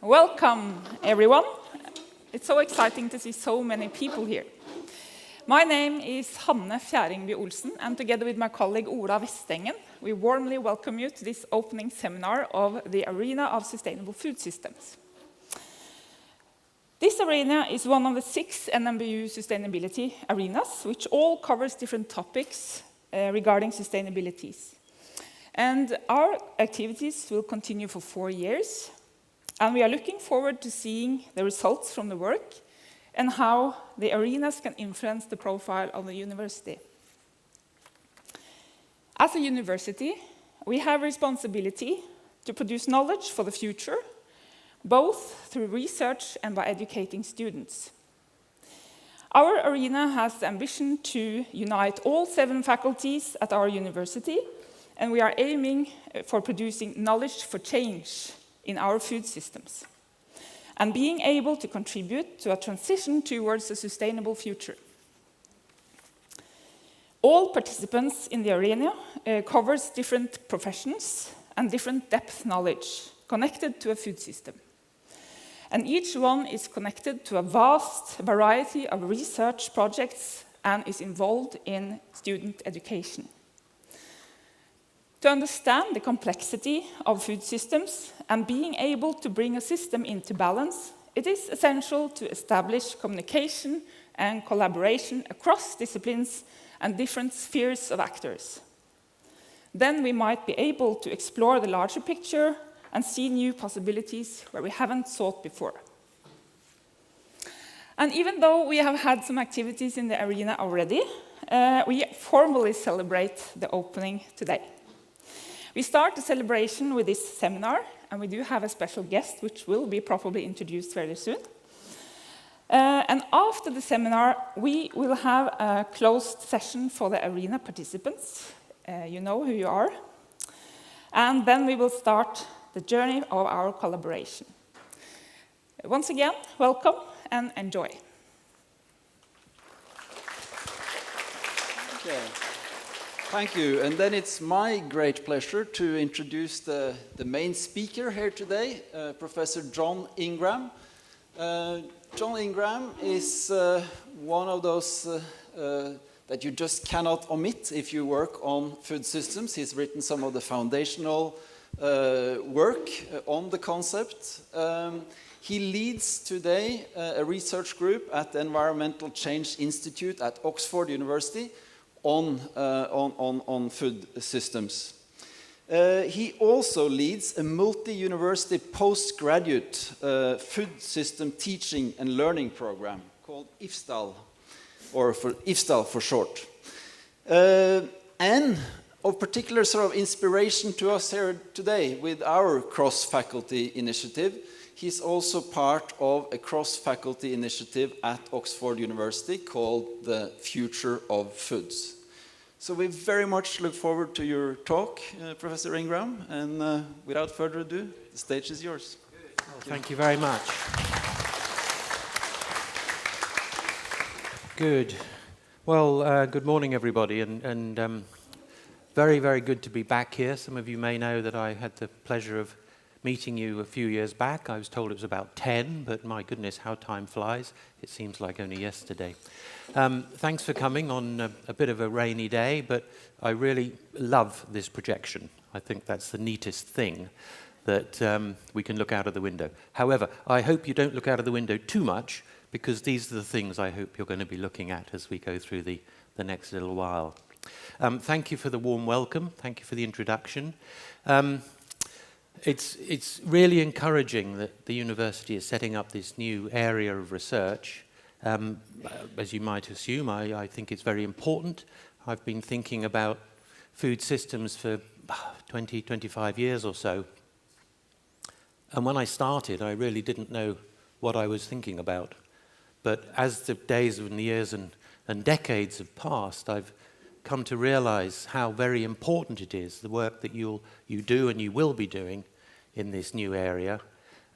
Welcome, everyone. It's so exciting to see so many people here. My name is Hanne Fjæringby Olsen, and together with my colleague Ola Vestengen, we warmly welcome you to this opening seminar of the Arena of Sustainable Food Systems. This arena is one of the 6 NMBU sustainability arenas, which all covers different topics regarding sustainabilities. And our activities will continue for 4 years, and we are looking forward to seeing the results from the work and how the arenas can influence the profile of the university. As a university, we have responsibility to produce knowledge for the future, both through research and by educating students. Our arena has the ambition to unite all 7 faculties at our university, and we are aiming for producing knowledge for change in our food systems, and being able to contribute to a transition towards a sustainable future. All participants in the arena covers different professions and different depth knowledge connected to a food system. And each one is connected to a vast variety of research projects and is involved in student education. To understand the complexity of food systems and being able to bring a system into balance, it is essential to establish communication and collaboration across disciplines and different spheres of actors. Then we might be able to explore the larger picture and see new possibilities where we haven't thought before. And even though we have had some activities in the arena already, we formally celebrate the opening today. We start the celebration with this seminar, and we do have a special guest, which will be probably introduced very soon. And after the seminar, we will have a closed session for the arena participants. You know who you are. And then we will start the journey of our collaboration. Once again, welcome and enjoy. Okay. Thank you, and then it's my great pleasure to introduce the main speaker here today, Professor John Ingram. John Ingram is one of those that you just cannot omit if you work on food systems. He's written some of the foundational work on the concept. He leads today a research group at the Environmental Change Institute at Oxford University on food systems. He also leads a multi-university postgraduate food system teaching and learning program called IFSTAL, or for IFSTAL for short. And of particular sort of inspiration to us here today with our cross-faculty initiative, he's also part of a cross-faculty initiative at Oxford University called the Future of Foods. So we very much look forward to your talk, Professor Ingram, and without further ado, the stage is yours. Well, thank you very much. Good. Well, good morning, everybody, and very, very good to be back here. Some of you may know that I had the pleasure of meeting you a few years back. I was told it was about 10, but my goodness, how time flies. It seems like only yesterday. Thanks for coming on a bit of a rainy day, but I really love this projection. I think that's the neatest thing, that we can look out of the window. However, I hope you don't look out of the window too much, because these are the things I hope you're going to be looking at as we go through the next little while. Thank you for the warm welcome. Thank you for the introduction. It's really encouraging that the university is setting up this new area of research. As you might assume, I think it's very important. I've been thinking about food systems for 20, 25 years or so. And when I started, I really didn't know what I was thinking about. But as the days and the years and decades have passed, I've come to realize how very important it is, the work that you do and you will be doing in this new area,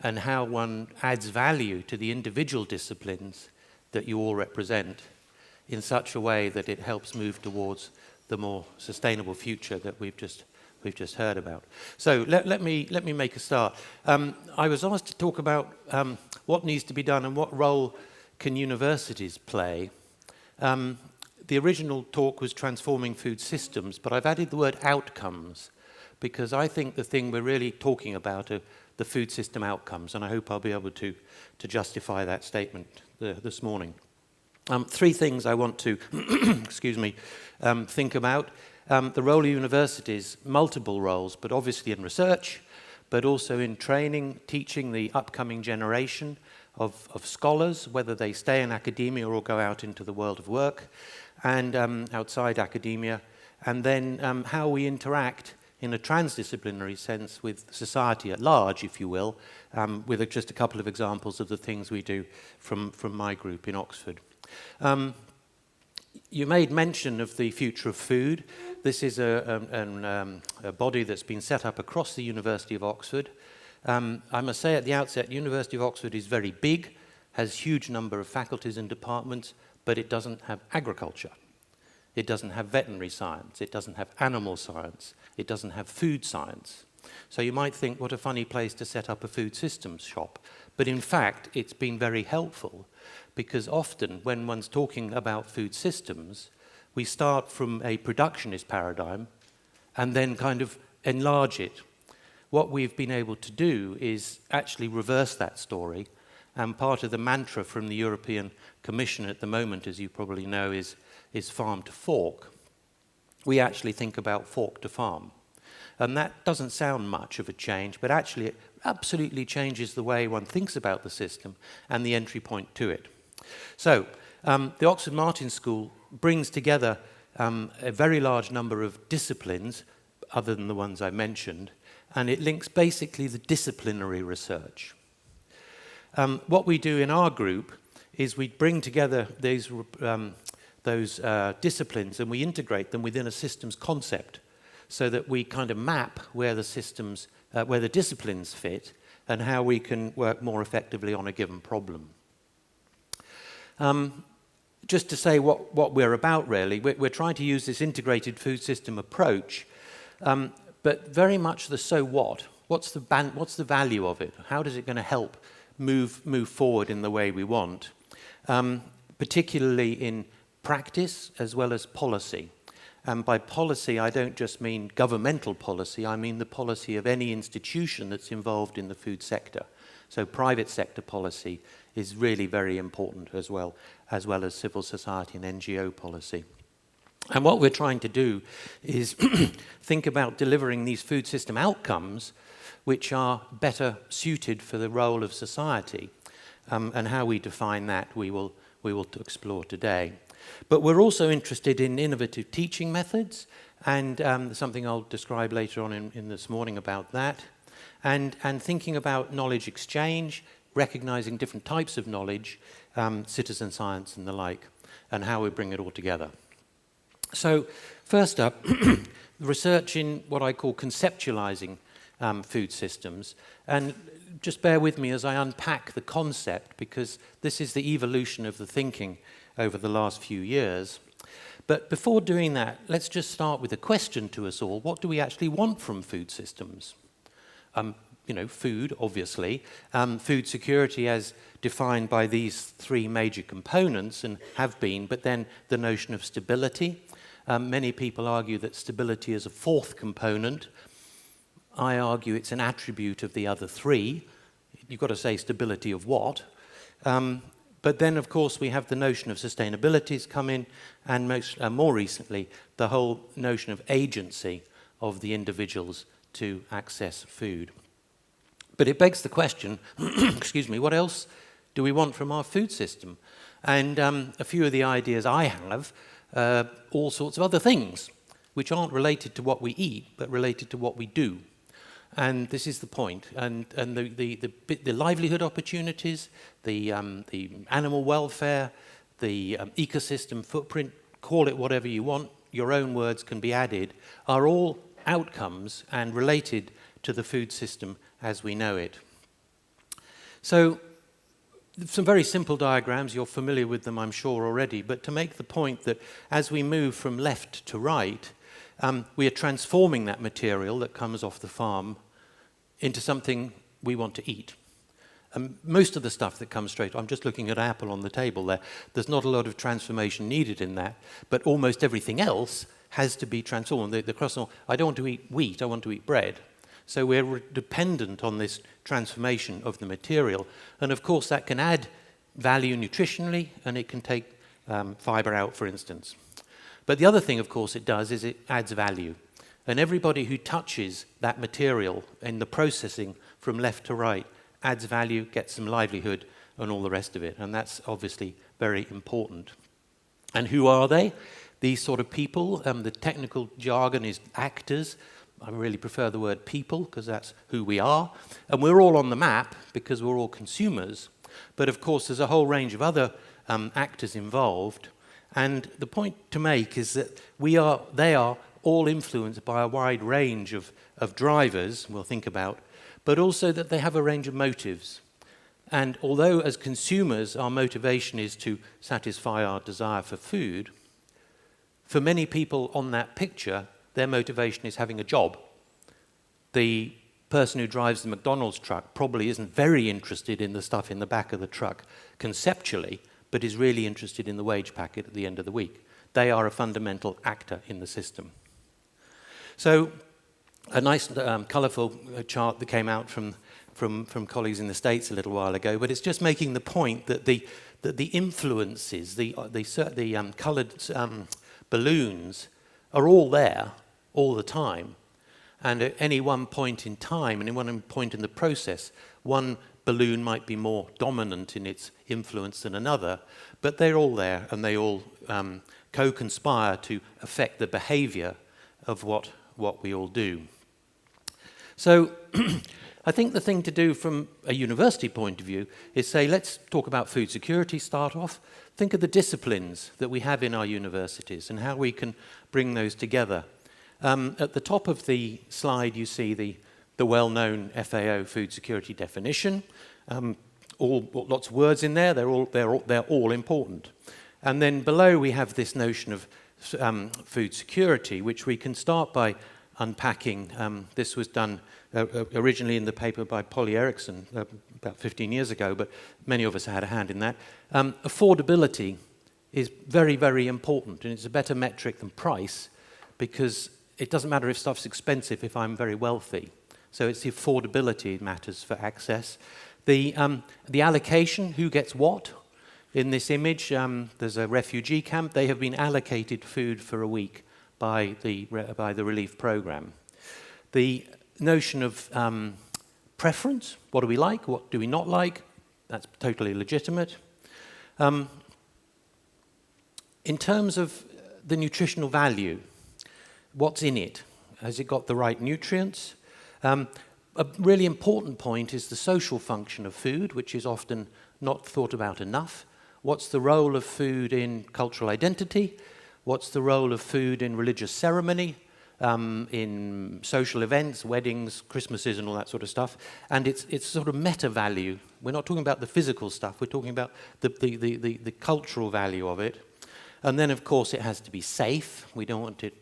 and how one adds value to the individual disciplines that you all represent in such a way that it helps move towards the more sustainable future that we've just heard about. So let me make a start. I was asked to talk about what needs to be done and what role can universities play. The original talk was transforming food systems, but I've added the word outcomes because I think the thing we're really talking about are the food system outcomes, and I hope I'll be able to justify that statement this morning. Three things I want to excuse me, think about. The role of universities, multiple roles, but obviously in research, but also in training, teaching the upcoming generation of scholars, whether they stay in academia or go out into the world of work, and outside academia, and then how we interact in a transdisciplinary sense with society at large, if you will, with just a couple of examples of the things we do from my group in Oxford. You made mention of the future of food. This is a body that's been set up across the University of Oxford. I must say at the outset, University of Oxford is very big, has a huge number of faculties and departments, but it doesn't have agriculture. It doesn't have veterinary science. It doesn't have animal science. It doesn't have food science. So you might think, what a funny place to set up a food systems shop. But in fact, it's been very helpful because often when one's talking about food systems, we start from a productionist paradigm and then kind of enlarge it. What we've been able to do is actually reverse that story, and part of the mantra from the European Commission at the moment, as you probably know, is farm to fork. We actually think about fork to farm. And that doesn't sound much of a change, but actually it absolutely changes the way one thinks about the system and the entry point to it. So the Oxford Martin School brings together a very large number of disciplines, other than the ones I mentioned, and it links basically the disciplinary research. What we do in our group is we bring together those disciplines and we integrate them within a systems concept so that we kind of map where the systems, where the disciplines fit and how we can work more effectively on a given problem. Just to say what we're about really, we're trying to use this integrated food system approach, but very much the so what. What's the value of it? How is it going to help move forward in the way we want? Particularly in practice as well as policy. And by policy, I don't just mean governmental policy, I mean the policy of any institution that's involved in the food sector. So private sector policy is really very important as well as civil society and NGO policy. And what we're trying to do is think about delivering these food system outcomes which are better suited for the role of society. And how we define that we will explore today. But we're also interested in innovative teaching methods, and something I'll describe later on in this morning about that, and thinking about knowledge exchange, recognizing different types of knowledge, citizen science and the like, and how we bring it all together. So first up, research in what I call conceptualizing food systems. And just bear with me as I unpack the concept, because this is the evolution of the thinking over the last few years. But before doing that, let's just start with a question to us all. What do we actually want from food systems? Food, obviously. Food security as defined by these three major components and have been, but then the notion of stability. Many people argue that stability is a fourth component. I argue it's an attribute of the other three. You've got to say stability of what? But then, of course, we have the notion of sustainability has come in, and more recently, the whole notion of agency of the individuals to access food. But it begs the question, excuse me, what else do we want from our food system? And a few of the ideas I have, all sorts of other things, which aren't related to what we eat, but related to what we do. And this is the point. And the livelihood opportunities, the animal welfare, the ecosystem footprint, call it whatever you want, your own words can be added, are all outcomes and related to the food system as we know it. So some very simple diagrams, you're familiar with them I'm sure already, but to make the point that as we move from left to right, we are transforming that material that comes off the farm into something we want to eat. Most of the stuff that comes straight, I'm just looking at apple on the table there, there's not a lot of transformation needed in that, but almost everything else has to be transformed. The croissant, I don't want to eat wheat, I want to eat bread. So we're dependent on this transformation of the material. And of course that can add value nutritionally, and it can take fiber out, for instance. But the other thing, of course, it does is it adds value. And everybody who touches that material in the processing from left to right adds value, gets some livelihood, and all the rest of it. And that's obviously very important. And who are they? These sort of people, the technical jargon is actors. I really prefer the word people, because that's who we are. And we're all on the map because we're all consumers. But of course, there's a whole range of other actors involved. And the point to make is that they are all influenced by a wide range of drivers, we'll think about, but also that they have a range of motives. And although as consumers our motivation is to satisfy our desire for food, for many people on that picture, their motivation is having a job. The person who drives the McDonald's truck probably isn't very interested in the stuff in the back of the truck conceptually, but is really interested in the wage packet at the end of the week. They are a fundamental actor in the system. So a nice colourful chart that came out from colleagues in the States a little while ago, but it's just making the point that the influences, the coloured balloons are all there all the time. And at any one point in time, and in one point in the process, one balloon might be more dominant in its influence than another, but they're all there, and they all co-conspire to affect the behaviour of what we all do. So I think the thing to do from a university point of view is say, let's talk about food security, start off. Think of the disciplines that we have in our universities and how we can bring those together. At the top of the slide, you see the well-known FAO food security definition. Lots of words in there. They're all important. And then below we have this notion of food security, which we can start by unpacking. This was done originally in the paper by Polly Erickson about 15 years ago, but many of us had a hand in that. Affordability is very, very important, and it's a better metric than price, because it doesn't matter if stuff's expensive if I'm very wealthy. So it's the affordability that matters for access. The allocation, who gets what? In this image, there's a refugee camp. They have been allocated food for a week by the relief program. The notion of preference, what do we like, what do we not like? That's totally legitimate. In terms of the nutritional value, what's in it? Has it got the right nutrients? A really important point is the social function of food, which is often not thought about enough. What's the role of food in cultural identity? What's the role of food in religious ceremony, in social events, weddings, Christmases, and all that sort of stuff? And it's sort of meta value. We're not talking about the physical stuff. We're talking about the cultural value of it. And then, of course, it has to be safe. We don't want it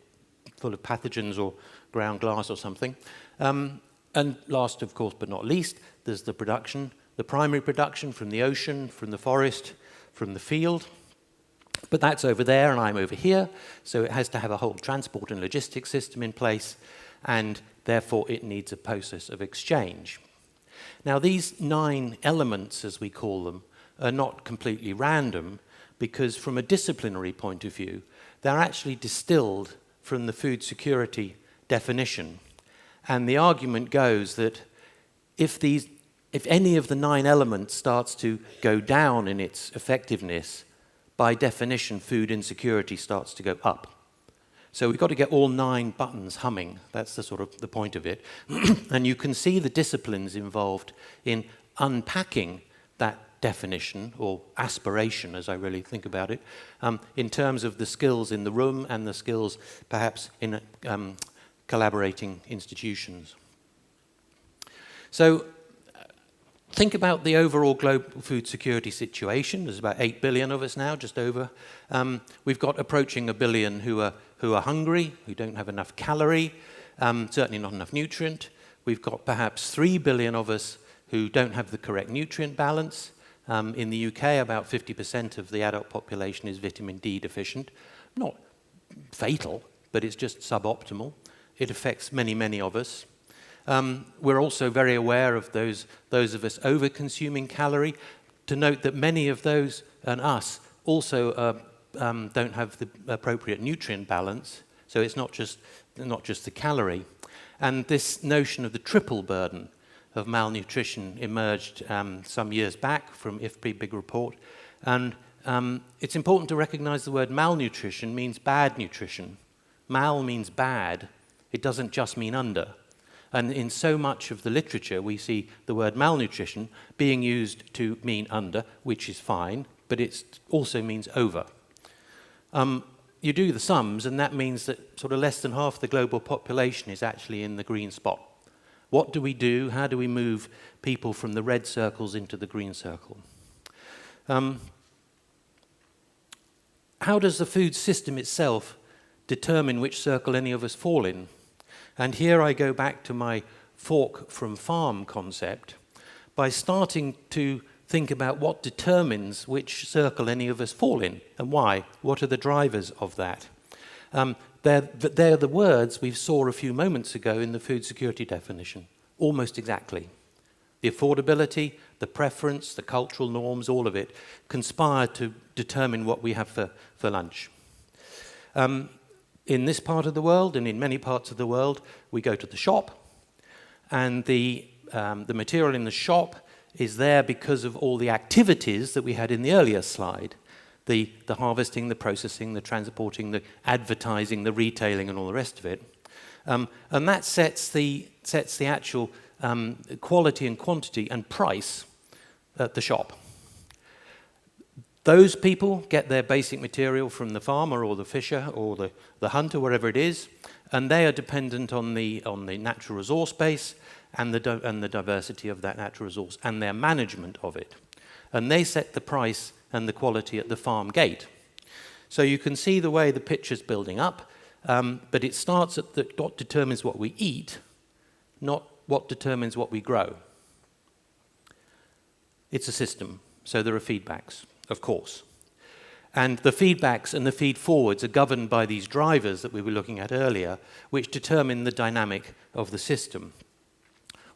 full of pathogens or ground glass or something. And last, of course, but not least, there's the production, the primary production from the ocean, from the forest, from the field. But that's over there and I'm over here, so it has to have a whole transport and logistics system in place, and therefore it needs a process of exchange. Now, these 9 elements, as we call them, are not completely random, because from a disciplinary point of view, they're actually distilled from the food security definition. And the argument goes that if any of the 9 elements starts to go down in its effectiveness, by definition, food insecurity starts to go up. So we've got to get all 9 buttons humming. That's the sort of the point of it. And you can see the disciplines involved in unpacking that definition, or aspiration, as I really think about it, in terms of the skills in the room and the skills perhaps in collaborating institutions. So think about the overall global food security situation. There's about 8 billion of us now, just over. We've got approaching 1 billion who are who are hungry, who don't have enough calorie, certainly not enough nutrient. We've got perhaps 3 billion of us who don't have the correct nutrient balance. In the UK, about 50% of the adult population is vitamin D deficient. Not fatal, but it's just suboptimal. It affects many, many of us. We're also very aware of those of us over-consuming calorie. To note that many of those and us also don't have the appropriate nutrient balance, so it's not just the calorie. And this notion of the triple burden of malnutrition emerged some years back from IFPRI big report. And it's important to recognize the word malnutrition means bad nutrition. Mal means bad. It doesn't just mean under. And in so much of the literature, we see the word malnutrition being used to mean under, which is fine, but it also means over. You do the sums, and that means that sort of less than half the global population is actually in the green spot. What do we do? How do we move people from the red circles into the green circle? How does the food system itself determine which circle any of us fall in? And here I go back to my fork from farm concept by starting to think about what determines which circle any of us fall in and why. What are the drivers of that? They're the words we saw a few moments ago in the food security definition, almost exactly. The affordability, the preference, the cultural norms, all of it conspire to determine what we have for lunch. In this part of the world and in many parts of the world, we go to the shop, and the material in the shop is there because of all the activities that we had in the earlier slide. The harvesting, the processing, the transporting, the advertising, the retailing, and all the rest of it. And that sets the actual quality and quantity and price at the shop. Those people get their basic material from the farmer or the fisher or the hunter, wherever it is, and they are dependent on the natural resource base and the diversity of that natural resource and their management of it. And they set the price and the quality at the farm gate. So you can see the way the picture's building up, but it starts at what determines what we eat, not what determines what we grow. It's a system, so there are feedbacks, of course. And the feedbacks and the feed-forwards are governed by these drivers that we were looking at earlier, which determine the dynamic of the system.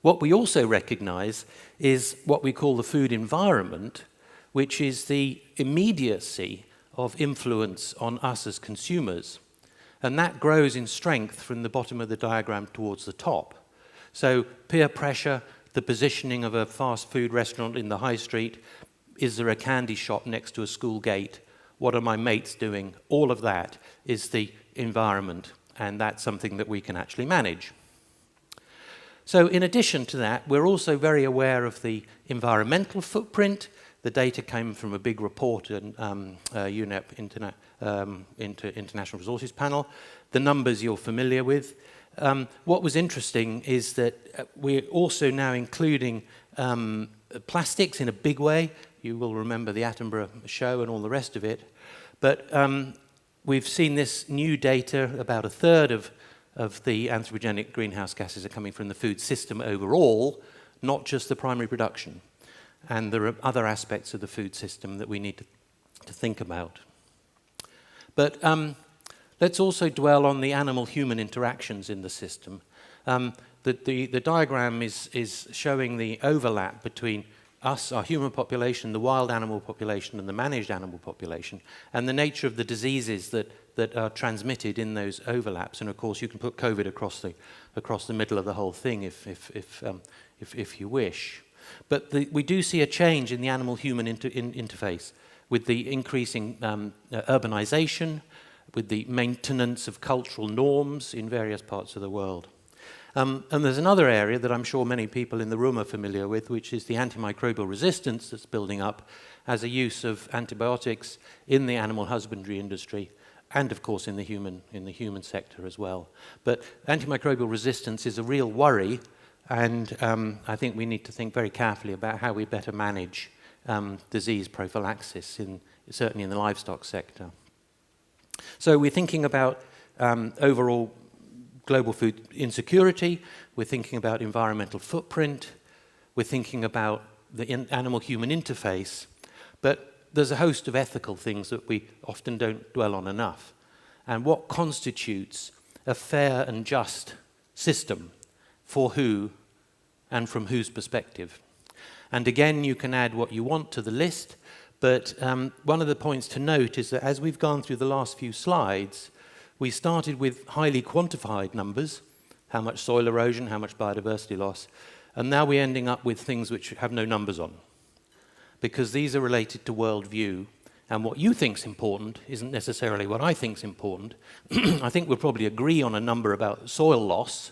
What we also recognize is what we call the food environment, which is the immediacy of influence on us as consumers. And that grows in strength from the bottom of the diagram towards the top. So peer pressure, the positioning of a fast food restaurant in the high street, is there a candy shop next to a school gate, what are my mates doing, all of that is the environment, and that's something that we can actually manage. So in addition to that, we're also very aware of the environmental footprint. The data came from a big report in UNEP International Resources Panel. The numbers you're familiar with. What was interesting is that we're also now including plastics in a big way. You will remember the Attenborough show and all the rest of it. But we've seen this new data, about a third of the anthropogenic greenhouse gases are coming from the food system overall, not just the primary production. And there are other aspects of the food system that we need to think about. But let's also dwell on the animal-human interactions in the system. The diagram is showing the overlap between us, our human population, the wild animal population, and the managed animal population, and the nature of the diseases that are transmitted in those overlaps. And of course, you can put COVID across the middle of the whole thing if you wish. But we do see a change in the animal-human interface with the increasing urbanization, with the maintenance of cultural norms in various parts of the world. And there's another area that I'm sure many people in the room are familiar with, which is the antimicrobial resistance that's building up as a use of antibiotics in the animal husbandry industry, and of course in the human sector as well. But antimicrobial resistance is a real worry, and I think we need to think very carefully about how we better manage disease prophylaxis, certainly in the livestock sector. So we're thinking about overall global food insecurity, we're thinking about environmental footprint, we're thinking about the animal-human interface, but there's a host of ethical things that we often don't dwell on enough. And what constitutes a fair and just system for who and from whose perspective? And again, you can add what you want to the list, but one of the points to note is that as we've gone through the last few slides, we started with highly quantified numbers, how much soil erosion, how much biodiversity loss, and now we're ending up with things which have no numbers on, because these are related to worldview, and what you think's important isn't necessarily what I think's important. I think we'll probably agree on a number about soil loss,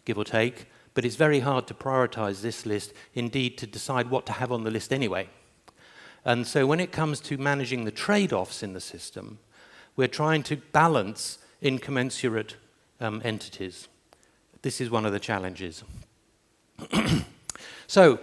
give or take, but it's very hard to prioritize this list, indeed to decide what to have on the list anyway. And so when it comes to managing the trade-offs in the system, we're trying to balance incommensurate entities. This is one of the challenges. So,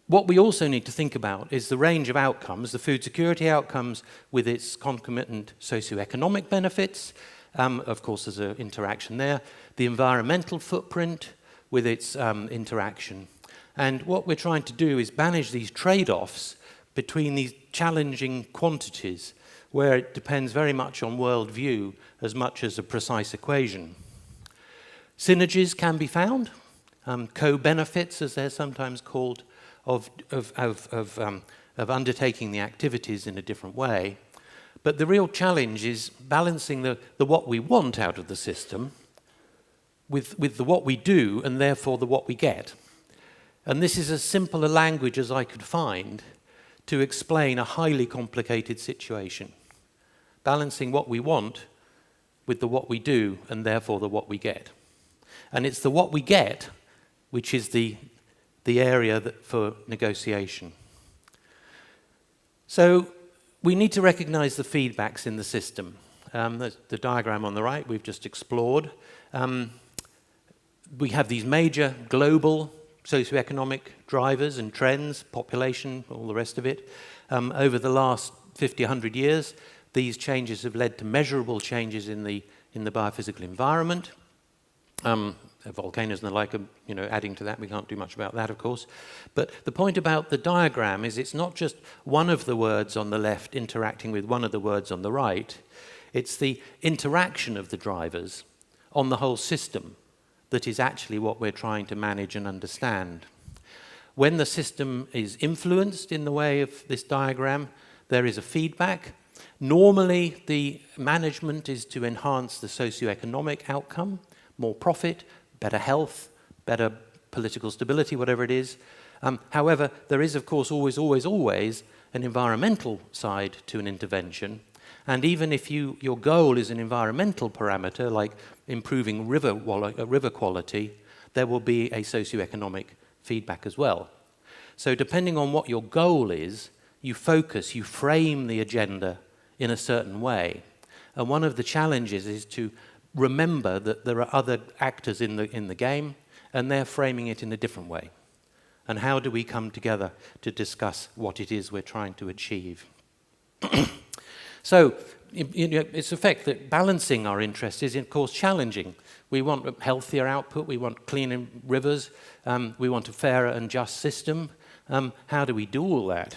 what we also need to think about is the range of outcomes, the food security outcomes with its concomitant socioeconomic benefits. Of course, there's an interaction there. The environmental footprint with its interaction. And what we're trying to do is manage these trade-offs between these challenging quantities where it depends very much on worldview as much as a precise equation. Synergies can be found, co-benefits, as they're sometimes called, of undertaking the activities in a different way. But the real challenge is balancing the what we want out of the system with the what we do, and therefore the what we get. And this is as simple a language as I could find to explain a highly complicated situation. Balancing what we want with the what we do, and therefore the what we get. And it's the what we get which is the area for negotiation. So we need to recognize the feedbacks in the system. The diagram on the right we've just explored. We have these major global socioeconomic drivers and trends, population, all the rest of it. Over the last 50, 100 years, these changes have led to measurable changes in the biophysical environment. Volcanoes and the like are, adding to that. We can't do much about that, of course. But the point about the diagram is it's not just one of the words on the left interacting with one of the words on the right. It's the interaction of the drivers on the whole system that is actually what we're trying to manage and understand. When the system is influenced in the way of this diagram, there is a feedback. Normally, the management is to enhance the socioeconomic outcome, more profit, better health, better political stability, whatever it is. However, there is, of course, always an environmental side to an intervention. And even if your goal is an environmental parameter, like improving river quality, there will be a socioeconomic feedback as well. So depending on what your goal is, you focus, you frame the agenda in a certain way. And one of the challenges is to remember that there are other actors in the game, and they're framing it in a different way. And how do we come together to discuss what it is we're trying to achieve? So, it's a fact that balancing our interests is, of course, challenging. We want a healthier output, we want cleaner rivers, we want a fairer and just system. How do we do all that?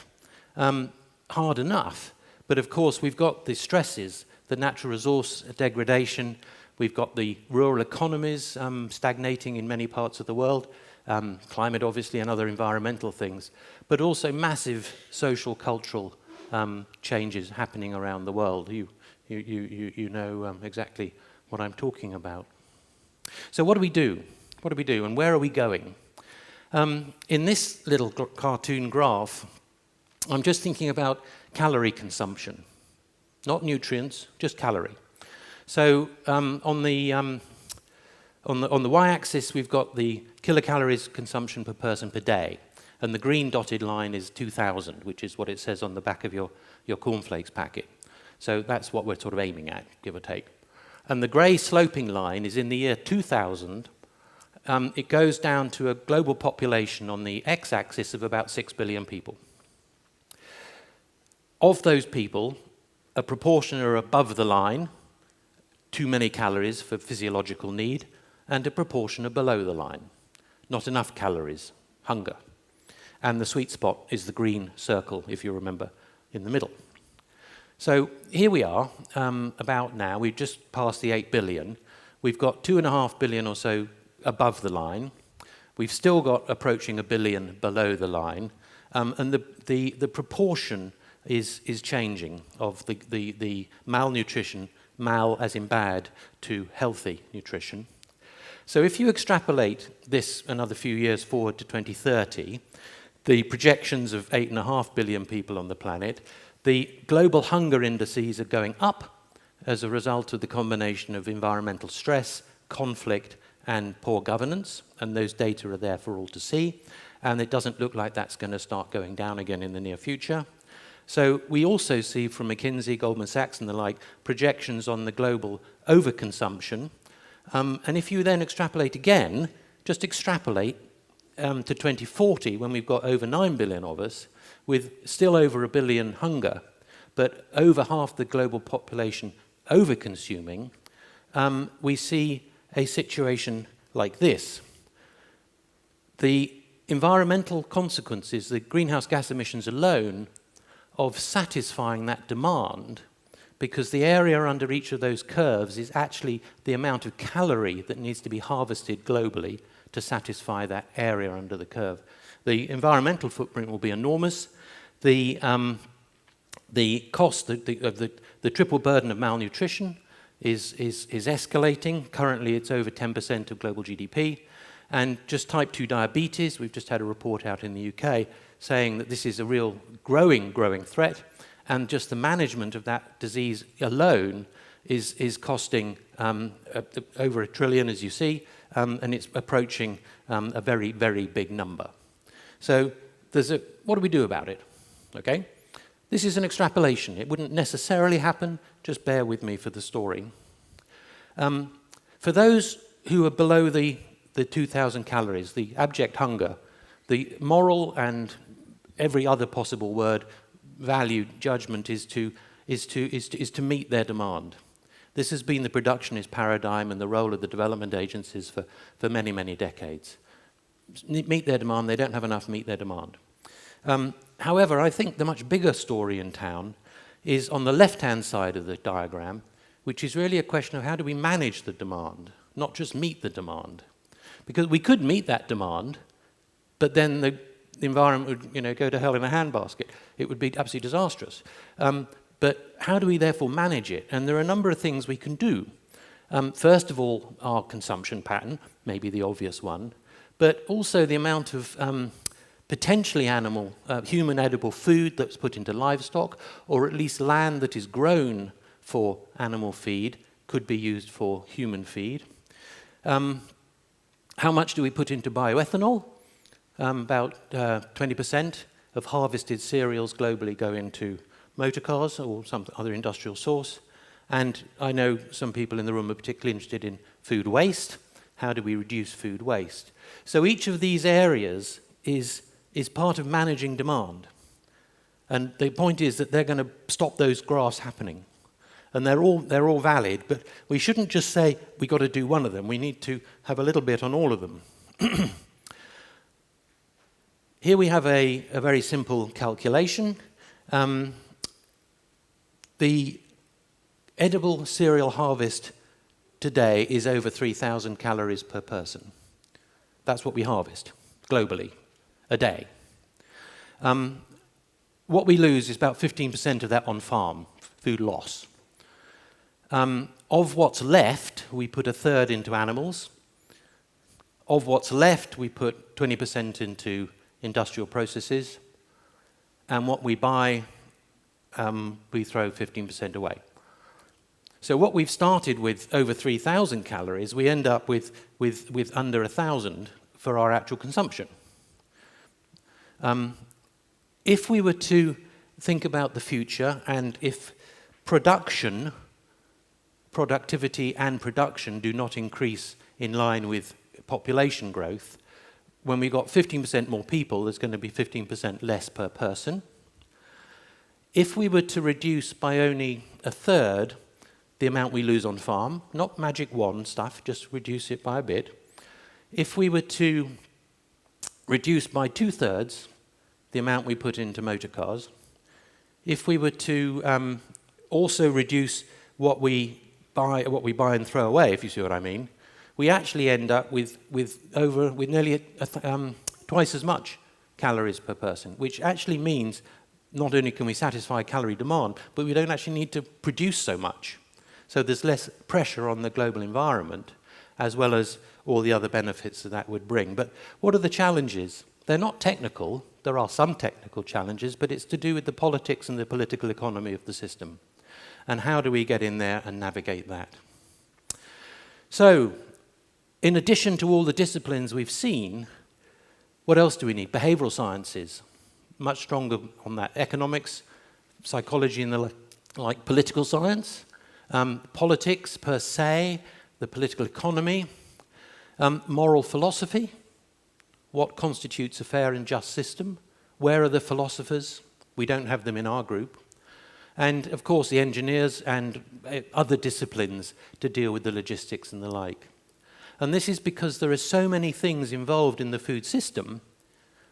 Hard enough, but of course we've got the stresses, the natural resource degradation, we've got the rural economies stagnating in many parts of the world, climate obviously and other environmental things, but also massive social, cultural changes happening around the world. You know exactly what I'm talking about. So what do we do? What do we do and where are we going? In this little cartoon graph, I'm just thinking about calorie consumption. Not nutrients, just calorie. So on the y-axis, we've got the kilocalories consumption per person per day. And the green dotted line is 2,000, which is what it says on the back of your cornflakes packet. So that's what we're sort of aiming at, give or take. And the grey sloping line is in the year 2000. It goes down to a global population on the x-axis of about 6 billion people. Of those people, a proportion are above the line, too many calories for physiological need, and a proportion are below the line. Not enough calories, hunger. And the sweet spot is the green circle, if you remember, in the middle. So here we are, about now. We've just passed the 8 billion. We've got 2.5 billion or so above the line. We've still got approaching 1 billion below the line. And the proportion is changing of the malnutrition, mal as in bad, to healthy nutrition. So if you extrapolate this another few years forward to 2030, the projections of 8.5 billion people on the planet, the global hunger indices are going up as a result of the combination of environmental stress, conflict, and poor governance, and those data are there for all to see, and it doesn't look like that's going to start going down again in the near future. So we also see from McKinsey, Goldman Sachs and the like, projections on the global overconsumption. And if you then extrapolate again, just extrapolate to 2040 when we've got over 9 billion of us, with still over 1 billion hunger, but over half the global population over-consuming, we see a situation like this. The environmental consequences, the greenhouse gas emissions alone, of satisfying that demand, because the area under each of those curves is actually the amount of calorie that needs to be harvested globally to satisfy that area under the curve. The environmental footprint will be enormous. The cost of the triple burden of malnutrition is escalating. Currently, it's over 10% of global GDP. And just type 2 diabetes, we've just had a report out in the UK saying that this is a real growing threat. And just the management of that disease alone is costing over $1 trillion, as you see, and it's approaching a very, very big number. So what do we do about it? Okay, this is an extrapolation. It wouldn't necessarily happen. Just bear with me for the story. For those who are below the 2,000 calories, the abject hunger, the moral and every other possible word, value, judgment is to meet their demand. This has been the productionist paradigm and the role of the development agencies for many, many decades. Meet their demand, they don't have enough, meet their demand. However, I think the much bigger story in town is on the left-hand side of the diagram, which is really a question of how do we manage the demand, not just meet the demand. Because we could meet that demand, but then the environment would go to hell in a handbasket. It would be absolutely disastrous. But how do we therefore manage it? And there are a number of things we can do. First of all, our consumption pattern, maybe the obvious one, but also the amount of potentially human edible food that's put into livestock, or at least land that is grown for animal feed could be used for human feed. How much do we put into bioethanol? About 20% of harvested cereals globally go into motor cars or some other industrial source. And I know some people in the room are particularly interested in food waste. How do we reduce food waste? So each of these areas is part of managing demand. And the point is that they're going to stop those graphs happening. And they're all valid, but we shouldn't just say we've got to do one of them. We need to have a little bit on all of them. Here we have a very simple calculation. The edible cereal harvest today is over 3,000 calories per person. That's what we harvest globally a day. What we lose is about 15% of that on farm, food loss. Of what's left, we put a third into animals. Of what's left, we put 20% into industrial processes. And what we buy, we throw 15% away. So what we've started with over 3,000 calories, we end up with under 1,000 for our actual consumption. If we were to think about the future, and if productivity and production do not increase in line with population growth, when we've got 15% more people, there's going to be 15% less per person. If we were to reduce by only a third the amount we lose on farm, not magic wand stuff, just reduce it by a bit. If we were to reduce by 2/3 the amount we put into motor cars, if we were to also reduce what we buy and throw away, if you see what I mean, we actually end up with nearly twice as much calories per person, which actually means not only can we satisfy calorie demand, but we don't actually need to produce so much. So there's less pressure on the global environment, as well as all the other benefits that would bring. But what are the challenges? They're not technical. There are some technical challenges, but it's to do with the politics and the political economy of the system. And how do we get in there and navigate that? So, in addition to all the disciplines we've seen, what else do we need? Behavioral sciences, much stronger on that. Economics, psychology, and the like political science. Politics per se, the political economy. Moral philosophy. What constitutes a fair and just system? Where are the philosophers? We don't have them in our group. And, of course, the engineers and other disciplines to deal with the logistics and the like. And this is because there are so many things involved in the food system,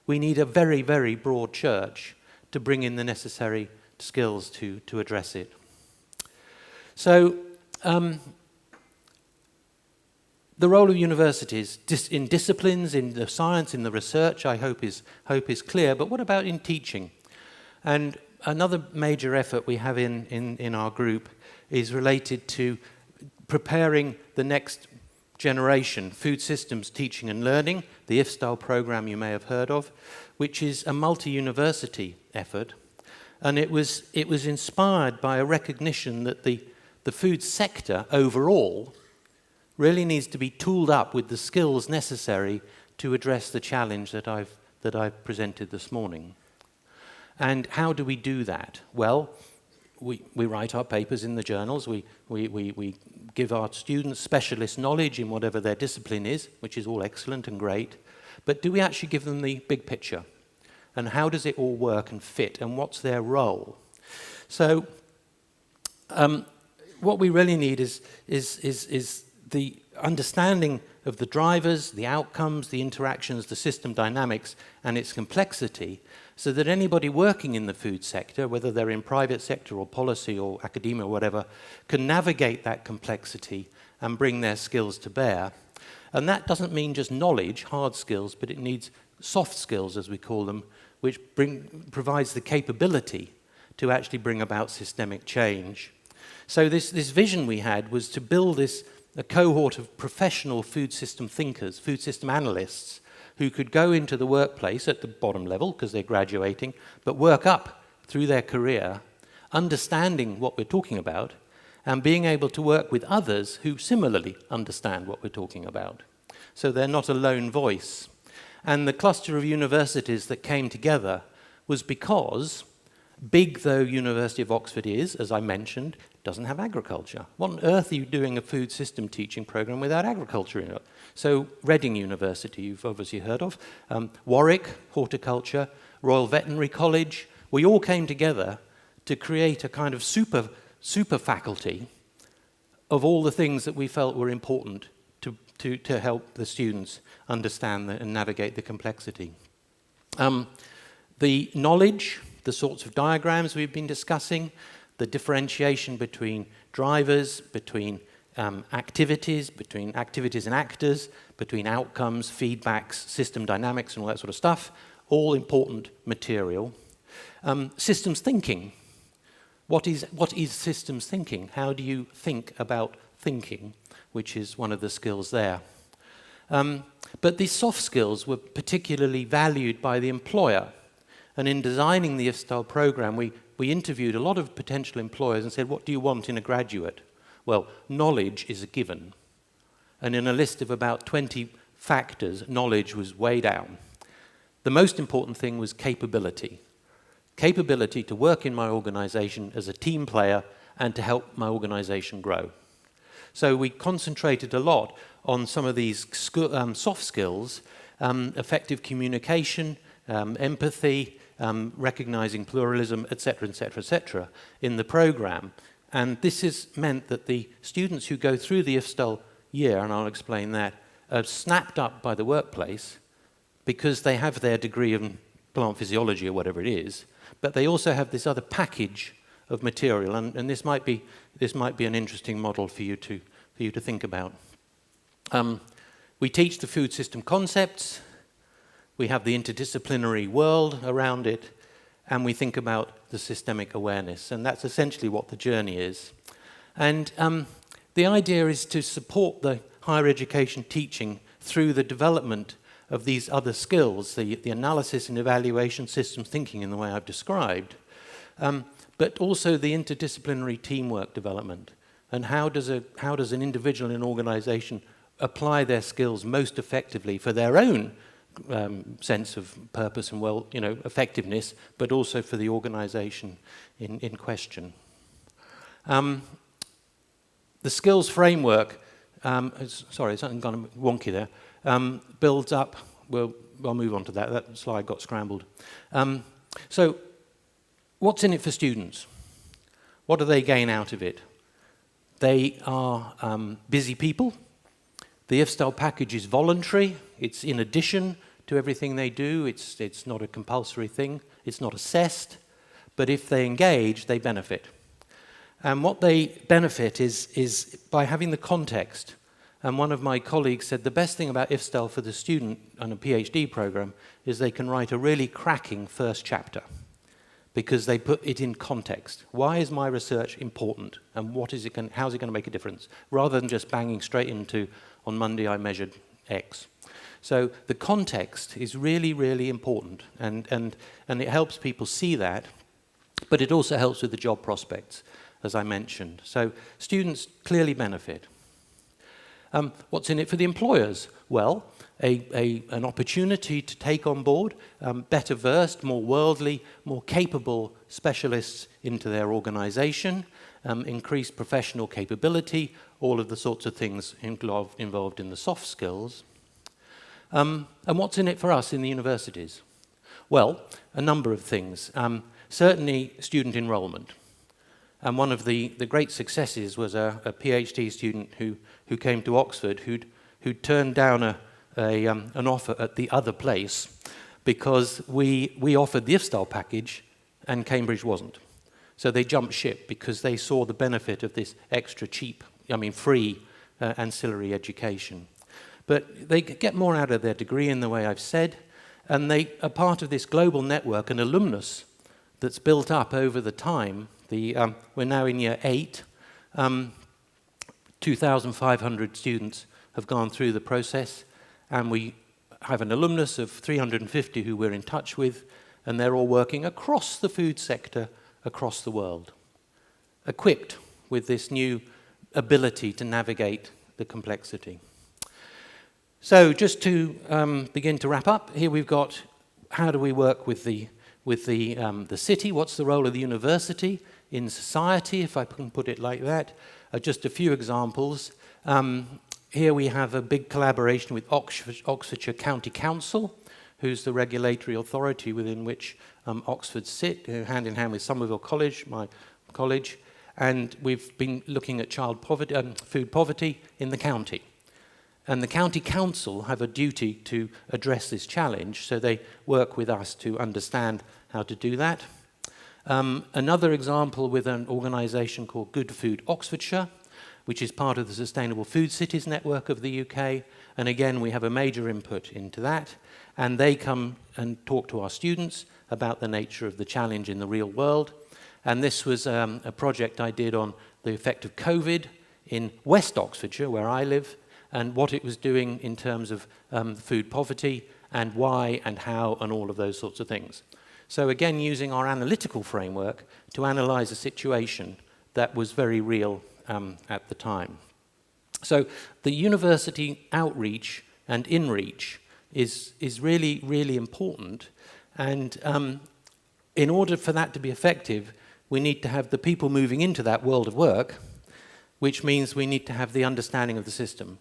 we need a very, very broad church to bring in the necessary skills to address it. So, the role of universities in disciplines, in the science, in the research, I hope is clear. But what about in teaching? And another major effort we have in our group is related to preparing the next generation, food systems teaching and learning, the IF-style program you may have heard of, which is a multi-university effort. And it was inspired by a recognition that the food sector overall really needs to be tooled up with the skills necessary to address the challenge that I've presented this morning. And how do we do that? Well, we write our papers in the journals, we give our students specialist knowledge in whatever their discipline is, which is all excellent and great, but do we actually give them the big picture? And how does it all work and fit, and what's their role? So, what we really need is the understanding of the drivers, the outcomes, the interactions, the system dynamics, and its complexity, so that anybody working in the food sector, whether they're in private sector or policy or academia or whatever, can navigate that complexity and bring their skills to bear. And that doesn't mean just knowledge, hard skills, but it needs soft skills, as we call them, which provides the capability to actually bring about systemic change. So this vision we had was to build a cohort of professional food system thinkers, food system analysts, who could go into the workplace at the bottom level, because they're graduating, but work up through their career, understanding what we're talking about, and being able to work with others who similarly understand what we're talking about. So they're not a lone voice. And the cluster of universities that came together was because, big though University of Oxford is, as I mentioned, doesn't have agriculture. What on earth are you doing a food system teaching program without agriculture in it? So Reading University, you've obviously heard of, Warwick, horticulture, Royal Veterinary College, we all came together to create a kind of super faculty of all the things that we felt were important to help the students understand and navigate the complexity. The knowledge, the sorts of diagrams we've been discussing, the differentiation between drivers, between activities and actors, between outcomes, feedbacks, system dynamics, and all that sort of stuff, all important material. Systems thinking. What is systems thinking? How do you think about thinking, which is one of the skills there. But these soft skills were particularly valued by the employer. And in designing the IF-style program, we interviewed a lot of potential employers and said, what do you want in a graduate? Well, knowledge is a given. And in a list of about 20 factors, knowledge was way down. The most important thing was capability. Capability to work in my organization as a team player and to help my organization grow. So we concentrated a lot on some of these soft skills, effective communication, empathy, recognizing pluralism, etc., etc., etc., in the program. And this has meant that the students who go through the IFSTEL year, and I'll explain that, are snapped up by the workplace because they have their degree in plant physiology or whatever it is, but they also have this other package of material, and this might be an interesting model for you to think about. We teach the food system concepts, we have the interdisciplinary world around it, and we think about the systemic awareness, and that's essentially what the journey is. And the idea is to support the higher education teaching through the development of these other skills, the analysis and evaluation systems thinking in the way I've described, but also the interdisciplinary teamwork development. And how does an individual in an organization apply their skills most effectively for their own sense of purpose and effectiveness, but also for the organization in question. The skills framework, sorry, something gone wonky there, builds up, I'll move on to that, that slide got scrambled. So what's in it for students? What do they gain out of it? They are busy people. The IFSTEL package is voluntary. It's in addition to everything they do. It's not a compulsory thing. It's not assessed. But if they engage, they benefit. And what they benefit is by having the context. And one of my colleagues said the best thing about IFSTEL for the student on a PhD program is they can write a really cracking first chapter because they put it in context. Why is my research important? And how's it going to make a difference? Rather than just banging straight into, on Monday I measured X. So the context is really, really important, and it helps people see that, but it also helps with the job prospects, as I mentioned. So students clearly benefit. What's in it for the employers? Well, an opportunity to take on board better versed, more worldly, more capable specialists into their organization, increased professional capability, all of the sorts of things involved in the soft skills. And what's in it for us in the universities? Well, a number of things. Certainly student enrollment. And one of the great successes was a PhD student who came to Oxford who'd turned down an offer at the other place because we offered the IFSTEL package and Cambridge wasn't. So they jumped ship because they saw the benefit of this extra cheap, free ancillary education. But they get more out of their degree in the way I've said, and they are part of this global network, an alumnus that's built up over the time. We're now in year 8. 2,500 students have gone through the process, and we have an alumnus of 350 who we're in touch with, and they're all working across the food sector, across the world, equipped with this new ability to navigate the complexity. So just to begin to wrap up, here we've got how do we work with the city, what's the role of the university in society, if I can put it like that. Just a few examples. Here we have a big collaboration with Oxfordshire County Council, who's the regulatory authority within which Oxford sit, hand in hand with Somerville College, my college, and we've been looking at child poverty, food poverty in the county. And the county council have a duty to address this challenge, so they work with us to understand how to do that. Another example with an organisation called Good Food Oxfordshire, which is part of the Sustainable Food Cities network of the UK. And again, we have a major input into that. And they come and talk to our students about the nature of the challenge in the real world. And this was a project I did on the effect of COVID in West Oxfordshire, where I live, and what it was doing in terms of food poverty and why and how and all of those sorts of things. So again, using our analytical framework to analyze a situation that was very real at the time. So the university outreach and inreach is really, really important. And in order for that to be effective, we need to have the people moving into that world of work, which means we need to have the understanding of the system.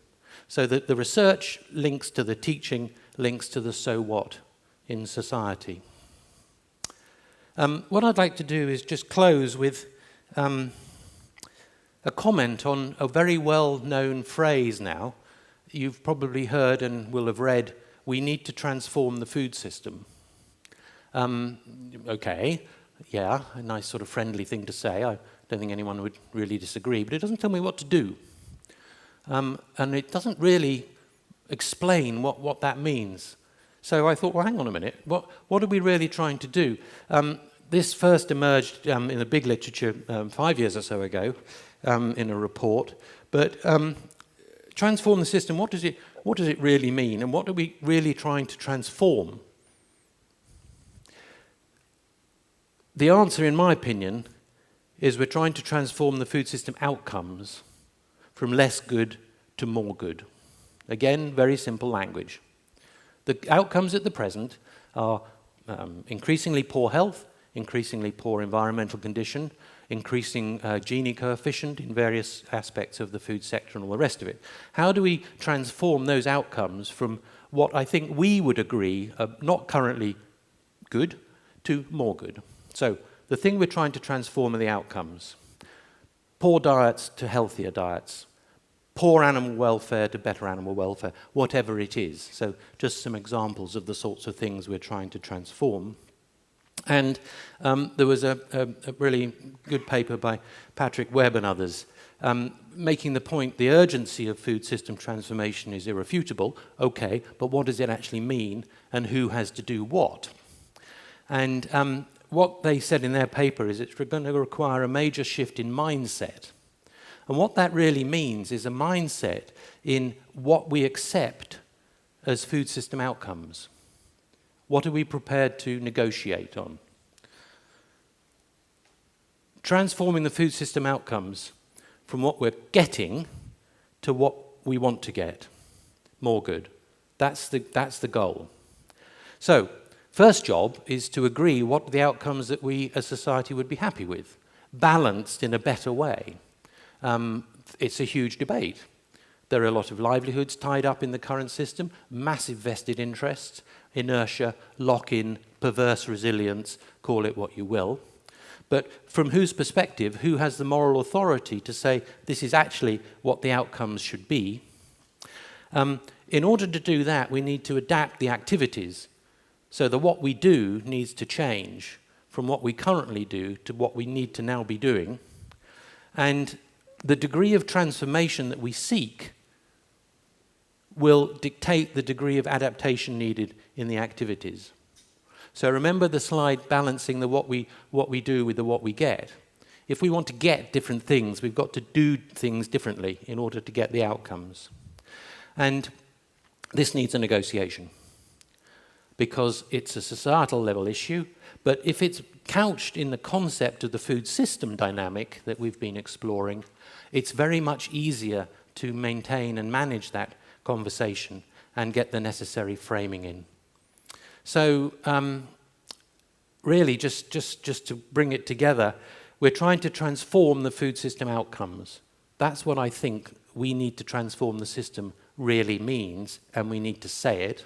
So that the research links to the teaching, links to the so what in society. What I'd like to do is just close with a comment on a very well-known phrase now. You've probably heard and will have read, we need to transform the food system. Okay, yeah, a nice sort of friendly thing to say. I don't think anyone would really disagree, but it doesn't tell me what to do. And it doesn't really explain what that means. So I thought, well, hang on a minute, what are we really trying to do? This first emerged in the big literature 5 years or so ago in a report, but transform the system, what does it really mean, and what are we really trying to transform? The answer, in my opinion, is we're trying to transform the food system outcomes from less good to more good. Again, very simple language. The outcomes at the present are increasingly poor health, increasingly poor environmental condition, increasing Gini coefficient in various aspects of the food sector and all the rest of it. How do we transform those outcomes from what I think we would agree are not currently good to more good? So the thing we're trying to transform are the outcomes. Poor diets to healthier diets. Poor animal welfare to better animal welfare, whatever it is. So just some examples of the sorts of things we're trying to transform. And there was a really good paper by Patrick Webb and others making the point the urgency of food system transformation is irrefutable. Okay, but what does it actually mean and who has to do what? And what they said in their paper is it's going to require a major shift in mindset. And what that really means is a mindset in what we accept as food system outcomes. What are we prepared to negotiate on? Transforming the food system outcomes from what we're getting to what we want to get. More good. That's the goal. So, first job is to agree what the outcomes that we as society would be happy with, balanced in a better way. It's a huge debate. There are a lot of livelihoods tied up in the current system, massive vested interests, inertia, lock-in, perverse resilience, call it what you will. But from whose perspective, who has the moral authority to say this is actually what the outcomes should be? In order to do that, we need to adapt the activities so that what we do needs to change from what we currently do to what we need to now be doing. And the degree of transformation that we seek will dictate the degree of adaptation needed in the activities. So remember the slide balancing the what we do with the what we get. If we want to get different things, we've got to do things differently in order to get the outcomes. And this needs a negotiation because it's a societal level issue, but if it's couched in the concept of the food system dynamic that we've been exploring, it's very much easier to maintain and manage that conversation and get the necessary framing in. So really, just to bring it together, we're trying to transform the food system outcomes. That's what I think we need to transform the system really means, and we need to say it.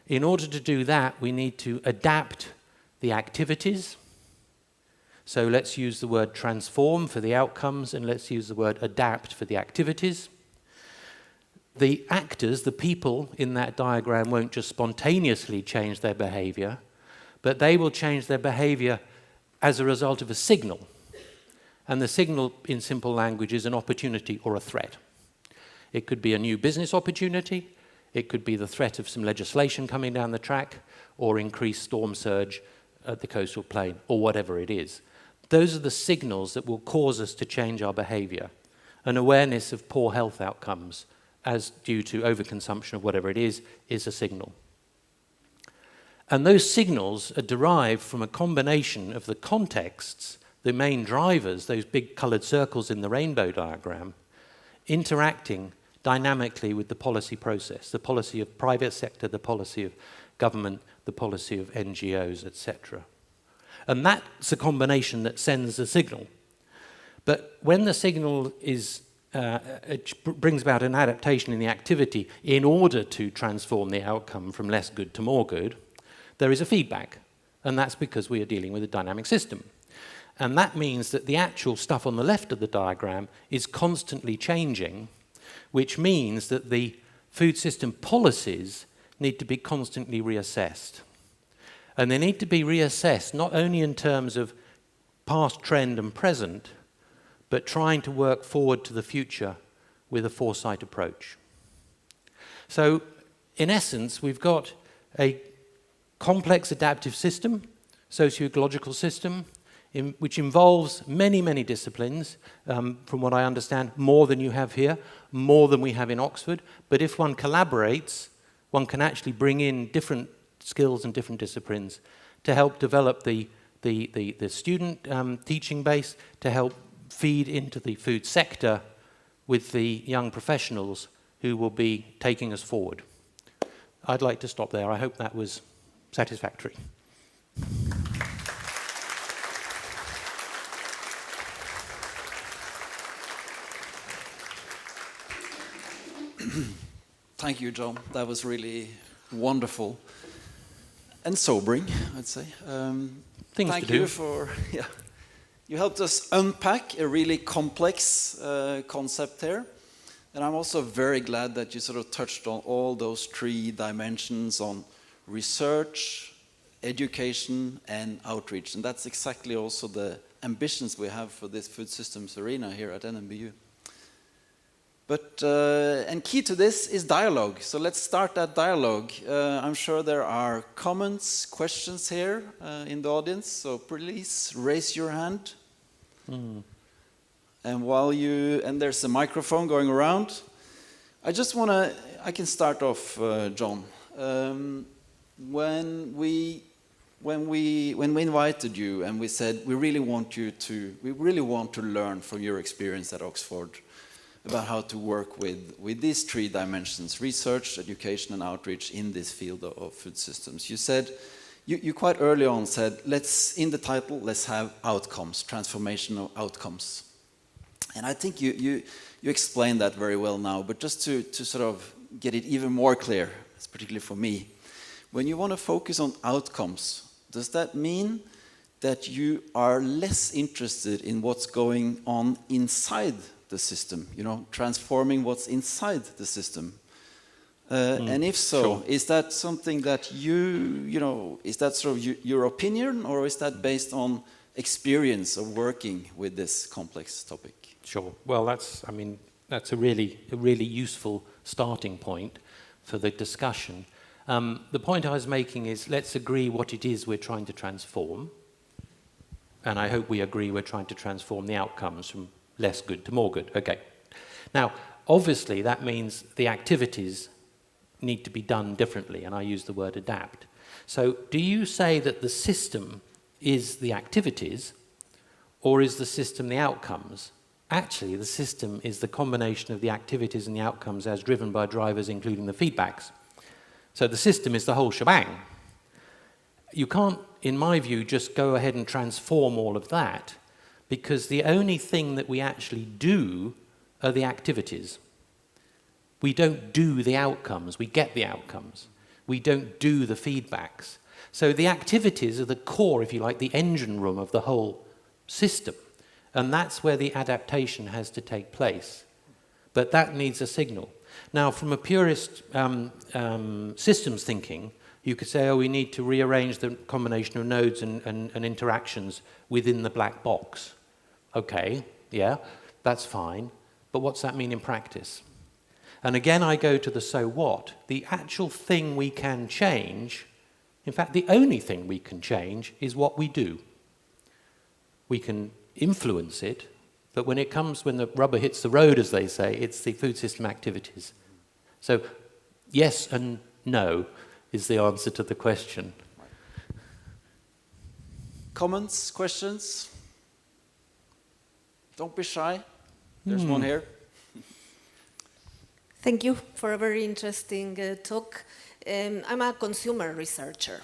In order to do that, we need to adapt the activities. So let's use the word transform for the outcomes, and let's use the word adapt for the activities. The actors, the people in that diagram, won't just spontaneously change their behavior, but they will change their behavior as a result of a signal. And the signal, in simple language, is an opportunity or a threat. It could be a new business opportunity, it could be the threat of some legislation coming down the track, or increased storm surge at the coastal plain, or whatever it is. Those are the signals that will cause us to change our behavior. An awareness of poor health outcomes as due to overconsumption of whatever it is a signal. And those signals are derived from a combination of the contexts, the main drivers, those big coloured circles in the rainbow diagram, interacting dynamically with the policy process, the policy of private sector, the policy of government, the policy of NGOs, etc. And that's a combination that sends the signal. But when the signal is it brings about an adaptation in the activity in order to transform the outcome from less good to more good, there is a feedback. And that's because we are dealing with a dynamic system. And that means that the actual stuff on the left of the diagram is constantly changing, which means that the food system policies need to be constantly reassessed. And they need to be reassessed not only in terms of past trend and present, but trying to work forward to the future with a foresight approach. So, in essence, we've got a complex adaptive system, socio-ecological system, which involves many, many disciplines, from what I understand, more than you have here, more than we have in Oxford. But if one collaborates, one can actually bring in different skills and different disciplines to help develop the student teaching base, to help feed into the food sector with the young professionals who will be taking us forward. I'd like to stop there. I hope that was satisfactory. Thank you, John. That was really wonderful and sobering, I'd say. Thank you for, you helped us unpack a really complex concept here. And I'm also very glad that you sort of touched on all those 3 dimensions on research, education, and outreach. And that's exactly also the ambitions we have for this food systems arena here at NMBU. But, and key to this is dialogue. So let's start that dialogue. I'm sure there are comments, questions here in the audience. So please raise your hand. And and there's a microphone going around. I can start off, John. When we invited you and we said, we really want to learn from your experience at Oxford about how to work with these 3 dimensions, research, education, and outreach in this field of food systems. You said, you quite early on said, in the title, let's have outcomes, transformational outcomes. And I think you explained that very well now, but just to sort of get it even more clear, particularly for me, when you want to focus on outcomes, does that mean that you are less interested in what's going on inside the system, transforming what's inside the system? And if so, sure. Is that something that is that sort of your opinion, or is that based on experience of working with this complex topic? Sure. Well, that's a really useful starting point for the discussion. The point I was making is, let's agree what it is we're trying to transform. And I hope we agree we're trying to transform the outcomes from less good to more good. Okay. Now, obviously, that means the activities need to be done differently, and I use the word adapt. So, do you say that the system is the activities, or is the system the outcomes? Actually, the system is the combination of the activities and the outcomes as driven by drivers, including the feedbacks. So the system is the whole shebang. You can't, in my view, just go ahead and transform all of that, because the only thing that we actually do are the activities. We don't do the outcomes, we get the outcomes. We don't do the feedbacks. So the activities are the core, if you like, the engine room of the whole system. And that's where the adaptation has to take place. But that needs a signal. Now, from a purist systems thinking, you could say, oh, we need to rearrange the combination of nodes and interactions within the black box. Okay, yeah, that's fine. But what's that mean in practice? And again, I go to the so what. The actual thing we can change, in fact, the only thing we can change is what we do. We can influence it, but when the rubber hits the road, as they say, it's the food system activities. So yes and no is the answer to the question. Comments, questions? Don't be shy. There's one here. Thank you for a very interesting talk. I'm a consumer researcher,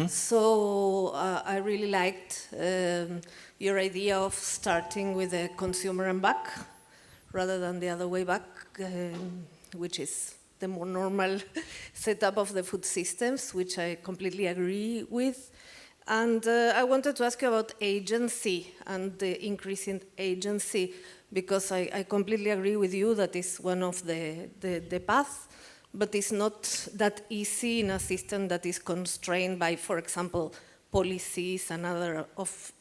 so I really liked your idea of starting with the consumer and back, rather than the other way back, which is the more normal setup of the food systems, which I completely agree with. And I wanted to ask you about agency and the increase in agency, because I completely agree with you that it's one of the paths, but it's not that easy in a system that is constrained by, for example, policies and other of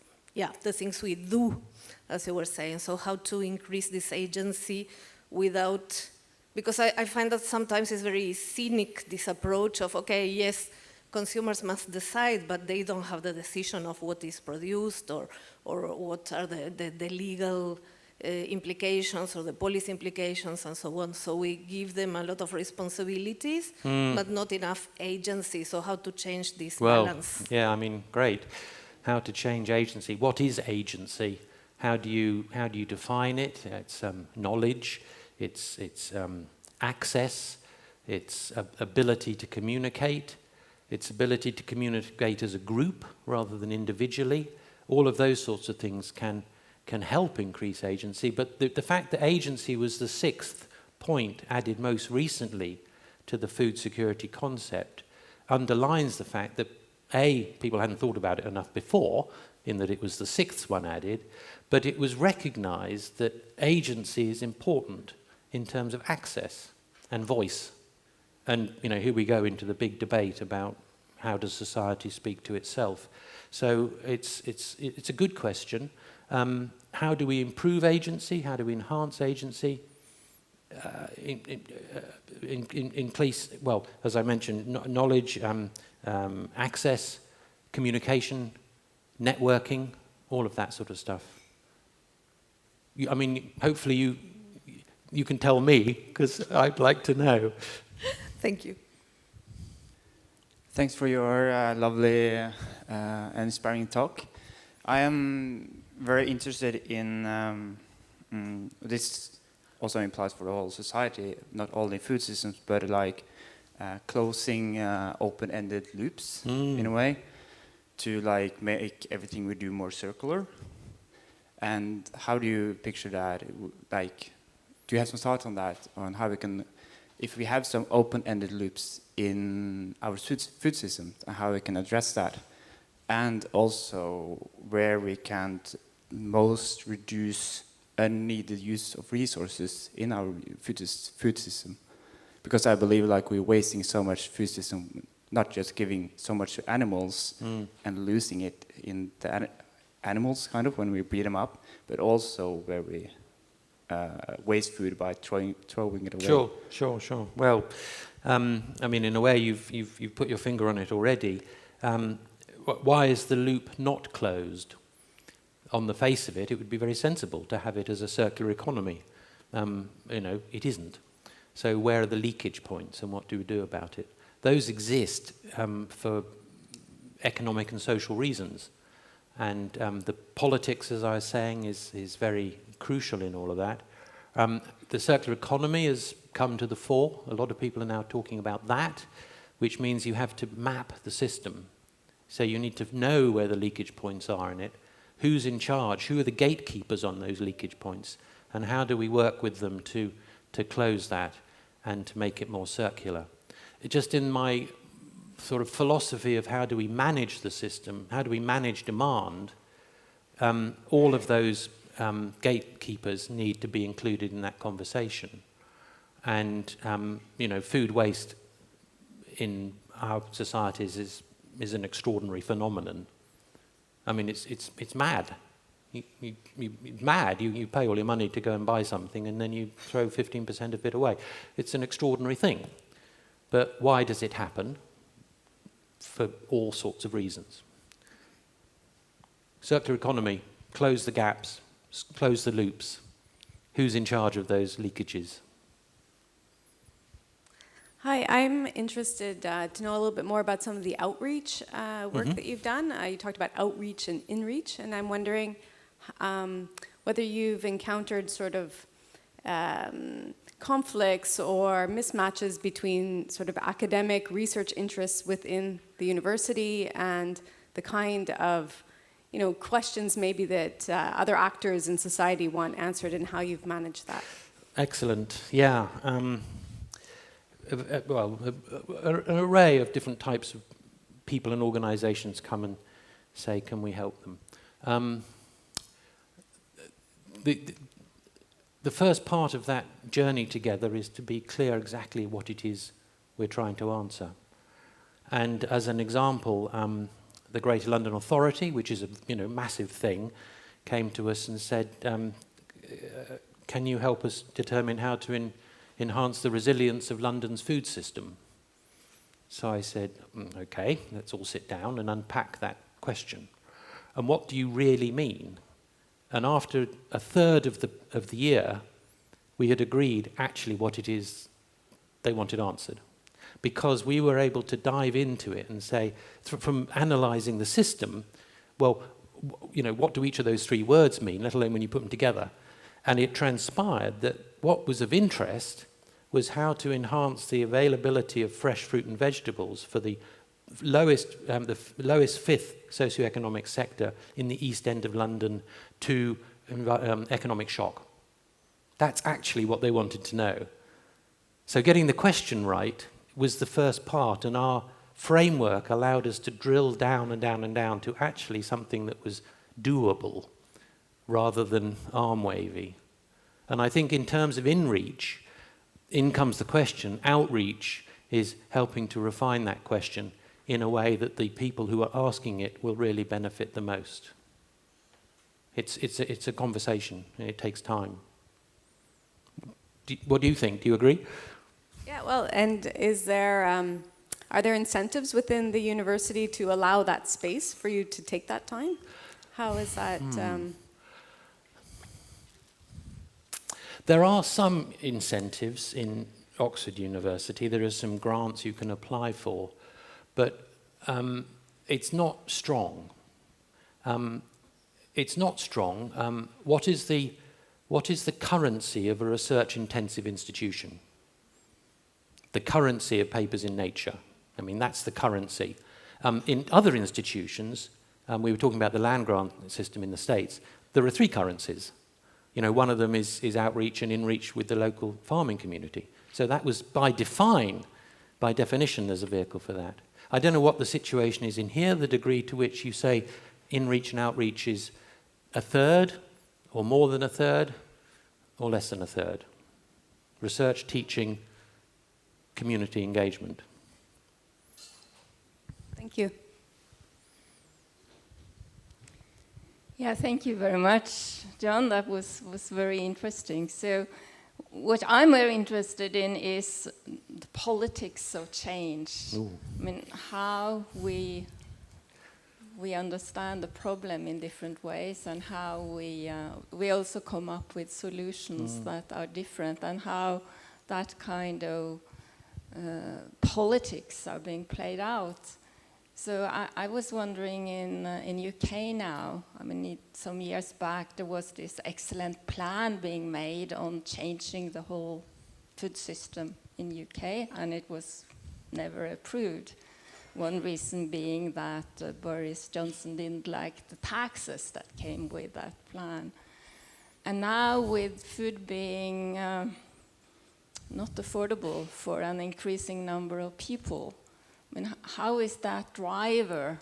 the things we do, as you were saying. So how to increase this agency without, because I find that sometimes it's very cynic, this approach of, okay, yes, consumers must decide, but they don't have the decision of what is produced or what are the legal implications or the policy implications and so on. So we give them a lot of responsibilities, but not enough agency. So how to change this balance? Yeah, I mean, great. How to change agency. What is agency? How do you define it? It's knowledge, it's access, it's ability to communicate, its ability to communicate as a group rather than individually. All of those sorts of things can help increase agency, but the fact that agency was the sixth point added most recently to the food security concept underlines the fact that people hadn't thought about it enough before, in that it was the sixth one added, but it was recognized that agency is important in terms of access and voice. And here we go into the big debate about how does society speak to itself. So it's a good question. How do we improve agency? How do we enhance agency? In place, well, as I mentioned, knowledge, access, communication, networking, all of that sort of stuff. I mean, hopefully you can tell me, because I'd like to know. Thank you. Thanks for your lovely and inspiring talk. I am very interested in, this also implies for the whole society, not only food systems, but like closing open-ended loops in a way to like make everything we do more circular. And how do you picture that? Like, do you have some thoughts on that, on how we can, if we have some open-ended loops in our food system, and how we can address that, and also where we can most reduce unneeded use of resources in our food system? Because I believe like we're wasting so much food system, not just giving so much to animals and losing it in the animals kind of when we breed them up, but also where we waste food by throwing it away. Sure. Well, I mean, in a way, you've put your finger on it already. Why is the loop not closed? On the face of it, it would be very sensible to have it as a circular economy. It isn't. So where are the leakage points, and what do we do about it? Those exist for economic and social reasons. And the politics, as I was saying, is very crucial in all of that. The circular economy has come to the fore. A lot of people are now talking about that, which means you have to map the system. So you need to know where the leakage points are in it, who's in charge, who are the gatekeepers on those leakage points, and how do we work with them to close that and to make it more circular. Just in my sort of philosophy of how do we manage the system, how do we manage demand, all of those gatekeepers need to be included in that conversation. And food waste in our societies is an extraordinary phenomenon. I mean, it's mad. It's mad. You pay all your money to go and buy something, and then you throw 15% of it away. It's an extraordinary thing. But why does it happen? For all sorts of reasons. Circular economy, close the gaps, close the loops. Who's in charge of those leakages? Hi, I'm interested to know a little bit more about some of the outreach work that you've done. You talked about outreach and inreach, and I'm wondering whether you've encountered sort of conflicts or mismatches between sort of academic research interests within the university and the kind of questions maybe that other actors in society want answered, and how you've managed that. Excellent. Yeah. Well, an array of different types of people and organizations come and say, can we help them? The first part of that journey together is to be clear exactly what it is we're trying to answer. And as an example, the Greater London Authority, which is a massive thing, came to us and said, can you help us determine how to enhance the resilience of London's food system? So I said, okay, let's all sit down and unpack that question. And what do you really mean? And after a third of the year, we had agreed actually what it is they wanted answered. Because we were able to dive into it and say, from analysing the system, well, what do each of those three words mean, let alone when you put them together? And it transpired that what was of interest was how to enhance the availability of fresh fruit and vegetables for the lowest fifth socioeconomic sector in the East End of London to economic shock. That's actually what they wanted to know. So getting the question right was the first part, and our framework allowed us to drill down and down and down to actually something that was doable rather than arm-wavy. And I think in terms of in-reach, in comes the question, outreach is helping to refine that question in a way that the people who are asking it will really benefit the most. It's a conversation, and it takes time. What do you think? Do you agree? Yeah, well, and is there, are there incentives within the university to allow that space for you to take that time? How is that? There are some incentives in Oxford University. There are some grants you can apply for, but it's not strong. It's not strong. What is the currency of a research-intensive institution? The currency of papers in Nature. I mean, that's the currency. In other institutions, we were talking about the land grant system in the States, there are three currencies. One of them is outreach and in-reach with the local farming community. So that was by definition, there's a vehicle for that. I don't know what the situation is in here, the degree to which you say in-reach and outreach is a third, or more than a third, or less than a third. Research, teaching, community engagement. Thank you. Yeah, thank you very much, John. That was very interesting. So what I'm very interested in is the politics of change. Ooh. I mean, how we understand the problem in different ways, and how we also come up with solutions that are different, and how that kind of politics are being played out. So I was wondering in UK now, I mean, some years back there was this excellent plan being made on changing the whole food system in UK, and it was never approved. One reason being that Boris Johnson didn't like the taxes that came with that plan. And now with food being not affordable for an increasing number of people, I mean, how is that driver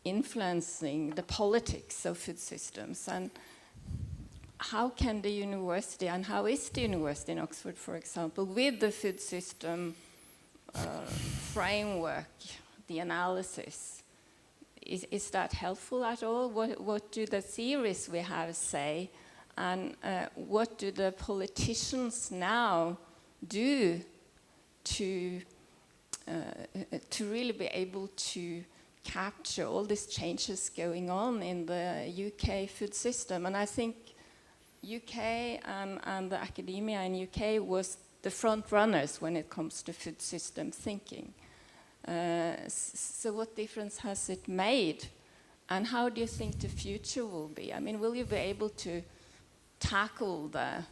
influencing the politics of food systems? And how can the university, and how is the university in Oxford, for example, with the food system framework, the analysis, is that helpful at all? What do the theories we have say? And what do the politicians now do to really be able to capture all these changes going on in the UK food system? And I think UK and the academia in UK was the front runners when it comes to food system thinking. So what difference has it made? And how do you think the future will be? I mean, will you be able to tackle the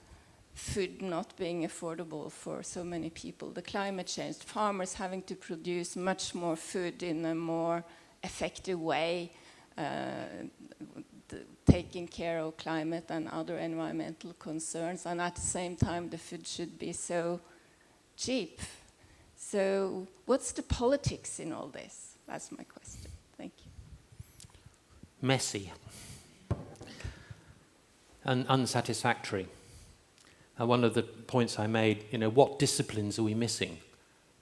food not being affordable for so many people, the climate change, farmers having to produce much more food in a more effective way, taking care of climate and other environmental concerns, and at the same time the food should be so cheap. So what's the politics in all this? That's my question. Thank you. messy and unsatisfactory. And one of the points I made, what disciplines are we missing?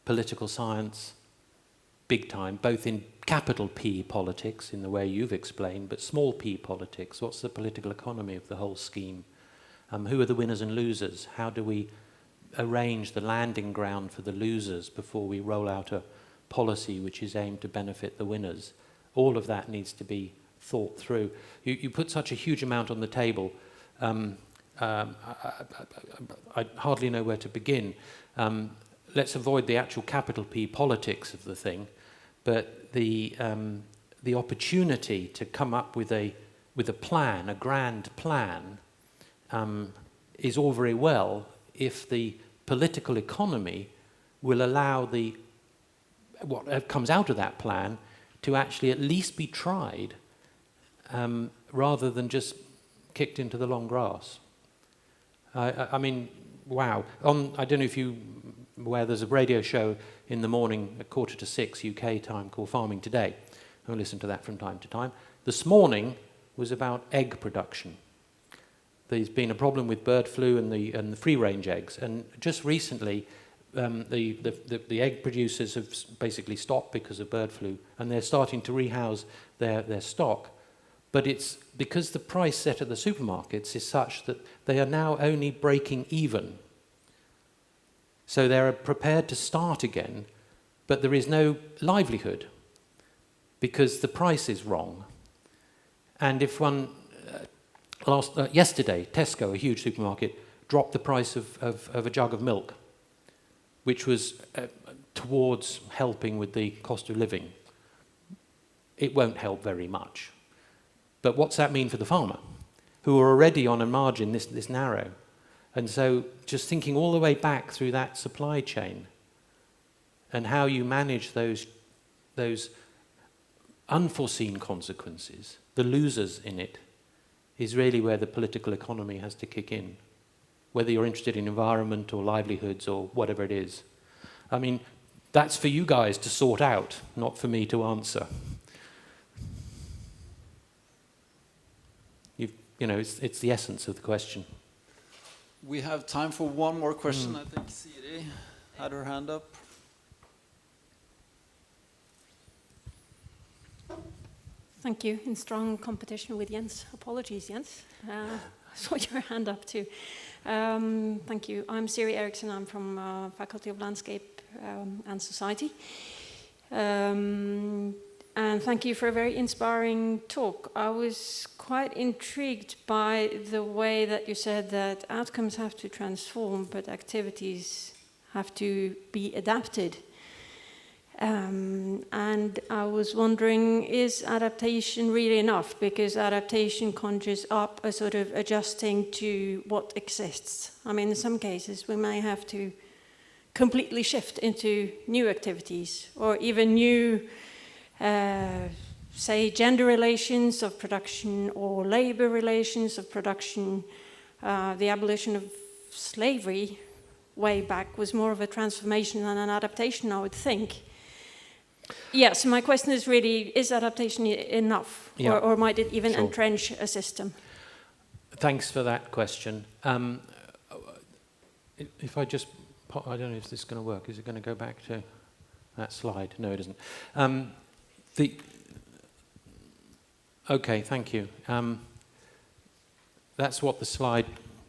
Political science, big time, both in capital P politics, in the way you've explained, but small p politics. What's the political economy of the whole scheme? Who are the winners and losers? How do we arrange the landing ground for the losers before we roll out a policy which is aimed to benefit the winners? All of that needs to be thought through. You put such a huge amount on the table. I hardly know where to begin. Let's avoid the actual capital P politics of the thing, but the opportunity to come up with a plan, a grand plan, is all very well if the political economy will allow what comes out of that plan to actually at least be tried, rather than just kicked into the long grass. I mean, wow. I don't know if there's a radio show in the morning at 5:45 UK time called Farming Today. I listen to that from time to time. This morning was about egg production. There's been a problem with bird flu and the free-range eggs, and just recently the egg producers have basically stopped because of bird flu, and they're starting to rehouse their stock. But it's because the price set at the supermarkets is such that they are now only breaking even. So they're prepared to start again, but there is no livelihood because the price is wrong. And if yesterday, Tesco, a huge supermarket, dropped the price of a jug of milk, which was towards helping with the cost of living. It won't help very much. But what's that mean for the farmer, who are already on a margin this narrow? And so just thinking all the way back through that supply chain and how you manage those unforeseen consequences, the losers in it, is really where the political economy has to kick in, whether you're interested in environment or livelihoods or whatever it is. I mean, that's for you guys to sort out, not for me to answer. It's the essence of the question. We have time for one more question. I think Siri had her hand up. Thank you. In strong competition with Jens. Apologies, Jens. I saw your hand up too. Thank you. I'm Siri Eriksson. I'm from Faculty of Landscape and Society. And thank you for a very inspiring talk. I was quite intrigued by the way that you said that outcomes have to transform, but activities have to be adapted. And I was wondering, is adaptation really enough? Because adaptation conjures up a sort of adjusting to what exists. I mean, in some cases, we may have to completely shift into new activities or even new say, gender relations of production or labor relations of production. The abolition of slavery way back was more of a transformation than an adaptation, I would think. Yeah, so my question is really, is adaptation enough? Yeah. Or might it even Sure. entrench a system? Thanks for that question. If I just, I don't know if this is going to work. Is it going to go back to that slide? No, it isn't. Okay, thank you. That's what the slide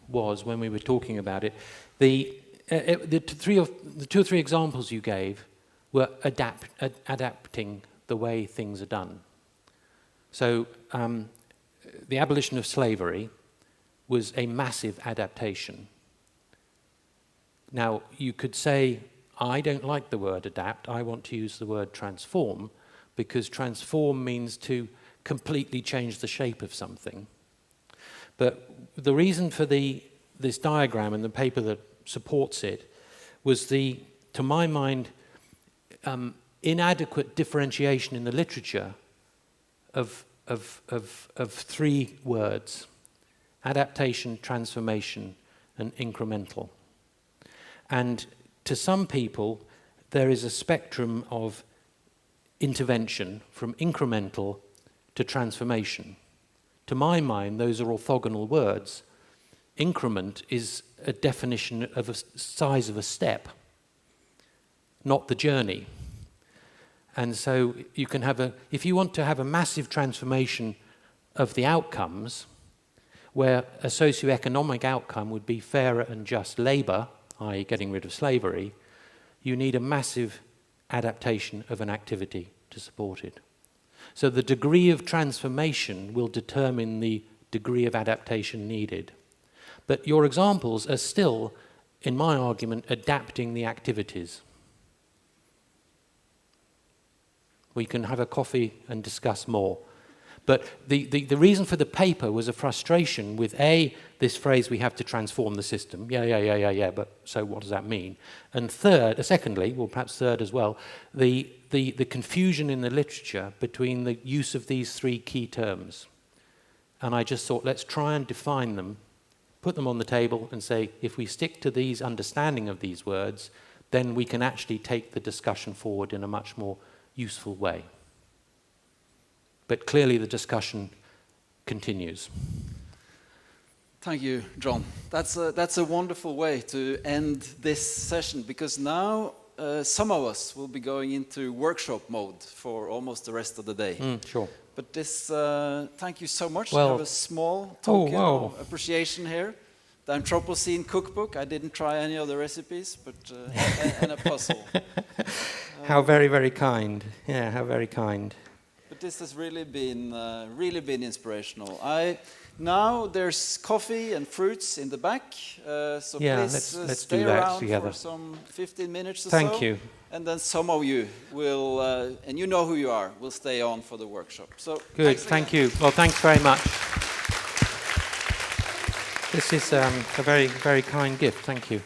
was when we were talking about it. The two or three examples you gave were adapting the way things are done. So the abolition of slavery was a massive adaptation. Now, you could say, I don't like the word adapt, I want to use the word transform, because transform means to completely change the shape of something. But the reason for this diagram and the paper that supports it was to my mind, inadequate differentiation in the literature of three words: adaptation, transformation, and incremental. And to some people, there is a spectrum of intervention from incremental to transformation. To my mind, those are orthogonal words. Increment is a definition of a size of a step, not the journey. And so you can have if you want to have a massive transformation of the outcomes, where a socioeconomic outcome would be fairer and just labour, i.e. getting rid of slavery, you need a massive adaptation of an activity to support it. So the degree of transformation will determine the degree of adaptation needed. But your examples are still, in my argument, adapting the activities. We can have a coffee and discuss more. But the reason for the paper was a frustration with this phrase, we have to transform the system. Yeah, but so what does that mean? And secondly, well perhaps third as well, the confusion in the literature between the use of these three key terms. And I just thought, let's try and define them, put them on the table and say, if we stick to these understanding of these words, then we can actually take the discussion forward in a much more useful way. But clearly the discussion continues. Thank you, John. That's a wonderful way to end this session, because now some of us will be going into workshop mode for almost the rest of the day. Sure. But thank you so much. Well, I have a small token of appreciation here. The Anthropocene cookbook. I didn't try any of the recipes, but and a puzzle. How very, very kind. Yeah, how very kind. But this has really been inspirational. Now there's coffee and fruits in the back, so yeah, please let's stay do that around together. for some 15 minutes or Thank so. you. And then some of you will, and you know who you are, will stay on for the workshop. So good, thank you. Well, thanks very much. This is a very, very kind gift. Thank you.